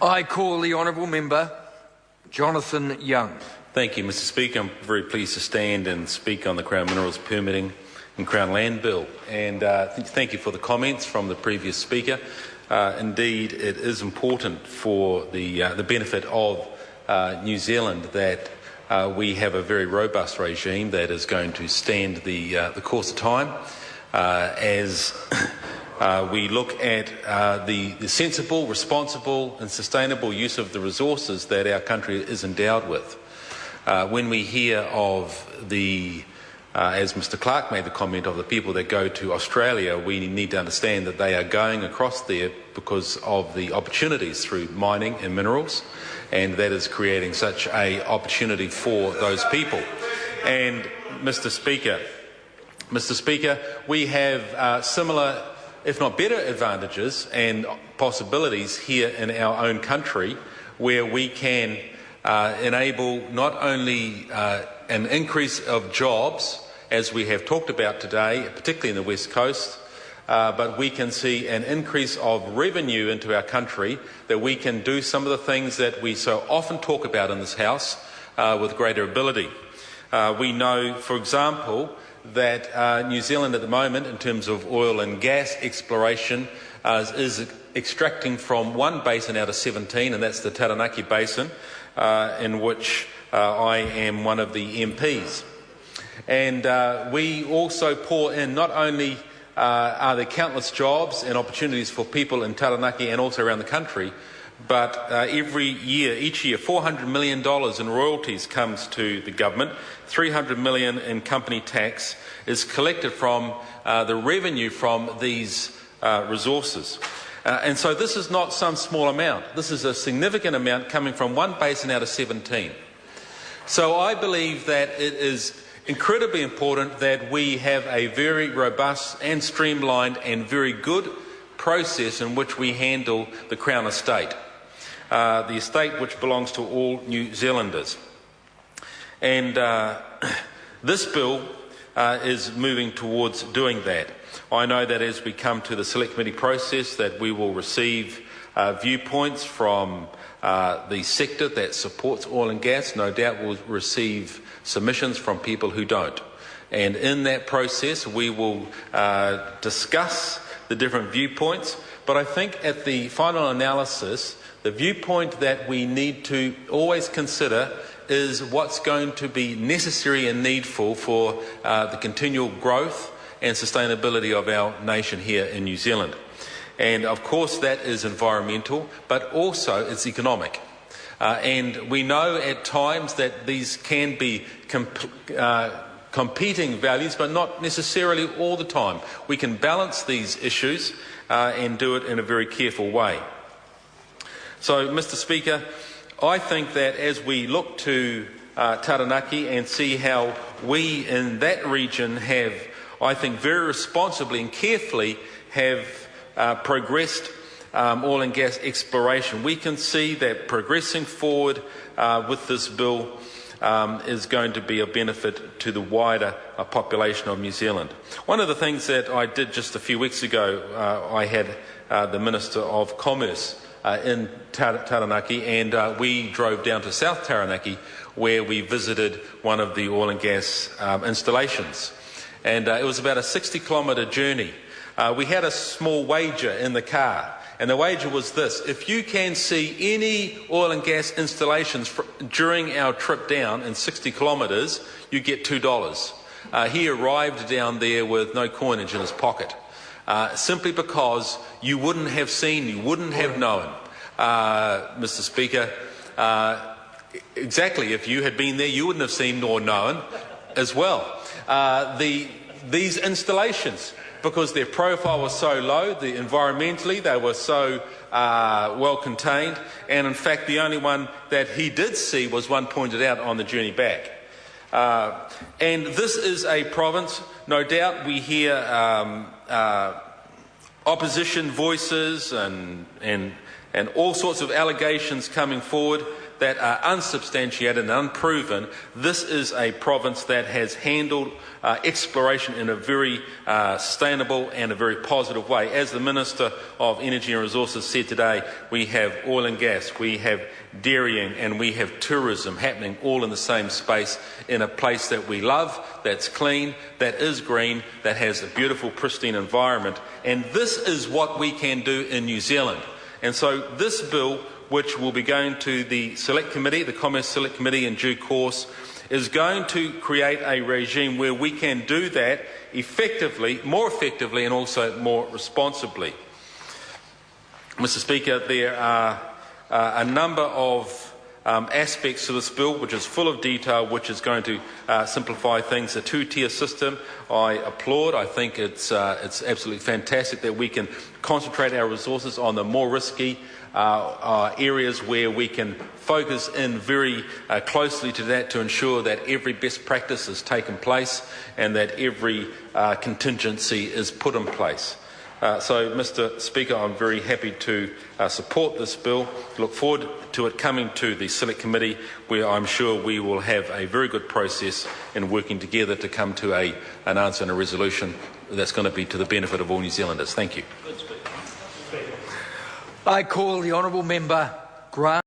I call the honourable member Jonathan Young. Thank you, Mr Speaker. I'm very pleased to stand and speak on the Crown Minerals Permitting and Crown Land Bill. And thank you for the comments from the previous speaker. Indeed, it is important for the benefit of New Zealand that we have a very robust regime that is going to stand the course of time as we look at the sensible, responsible and sustainable use of the resources that our country is endowed with. When we hear of the, as Mr Clark made the comment, of the people that go to Australia, we need to understand that they are going across there because of the opportunities through mining and minerals, and that is creating such an opportunity for those people. And Mr Speaker, we have similar, if not better, advantages and possibilities here in our own country, where we can enable not only an increase of jobs, as we have talked about today, particularly in the West Coast, but we can see an increase of revenue into our country, that we can do some of the things that we so often talk about in this House with greater ability. We know, for example, that New Zealand at the moment, in terms of oil and gas exploration, is extracting from one basin out of 17, and that's the Taranaki Basin, in which I am one of the MPs. And we also pour in, not only are there countless jobs and opportunities for people in Taranaki and also around the country, but each year, $400 million in royalties comes to the government, $300 million in company tax is collected from the revenue from these resources. And so this is not some small amount. This is a significant amount coming from one basin out of 17. So I believe that it is incredibly important that we have a very robust and streamlined and very good process in which we handle the Crown Estate, the estate which belongs to all New Zealanders. And this bill is moving towards doing that. I know that as we come to the Select Committee process, that we will receive viewpoints from the sector that supports oil and gas. No doubt we'll receive submissions from people who don't. And in that process, we will discuss the different viewpoints. But I think at the final analysis, the viewpoint that we need to always consider is what's going to be necessary and needful for the continual growth and sustainability of our nation here in New Zealand. And of course that is environmental, but also it's economic. And we know at times that these can be competing values, but not necessarily all the time. We can balance these issues and do it in a very careful way. So, Mr Speaker, I think that as we look to Taranaki and see how we in that region have, I think very responsibly and carefully have progressed oil and gas exploration, we can see that progressing forward with this bill is going to be a benefit to the wider population of New Zealand. One of the things that I did just a few weeks ago, I had the Minister of Commerce in Taranaki, and we drove down to South Taranaki, where we visited one of the oil and gas installations. And it was about a 60-kilometre journey. We had a small wager in the car, and the wager was this: if you can see any oil and gas installations during our trip down in 60 kilometres, you get $2. He arrived down there with no coinage in his pocket, simply because you wouldn't have seen, you wouldn't have known, Mr Speaker. Exactly, if you had been there, you wouldn't have seen nor known as well. These installations, because their profile was so low, environmentally they were so well contained, and in fact the only one that he did see was one pointed out on the journey back. And this is a province, no doubt we hear opposition voices and and all sorts of allegations coming forward that are unsubstantiated and unproven. This is a province that has handled exploration in a very sustainable and a very positive way. As the Minister of Energy and Resources said today, we have oil and gas, we have dairying, and we have tourism happening all in the same space in a place that we love, that's clean, that is green, that has a beautiful, pristine environment. And this is what we can do in New Zealand. And so this bill, which will be going to the Select Committee, the Commerce Select Committee in due course, is going to create a regime where we can do that effectively, more effectively, and also more responsibly. Mr. Speaker, there are a number of aspects to this bill which is full of detail, which is going to simplify things. A two-tier system, I applaud. I think it's absolutely fantastic that we can concentrate our resources on the more risky areas where we can focus in very closely to that to ensure that every best practice is taken place and that every contingency is put in place. So, Mr. Speaker, I'm very happy to support this bill. Look forward to it coming to the Select Committee, where I'm sure we will have a very good process in working together to come to an answer and a resolution that's going to be to the benefit of all New Zealanders. Thank you. I call the honourable member Grant.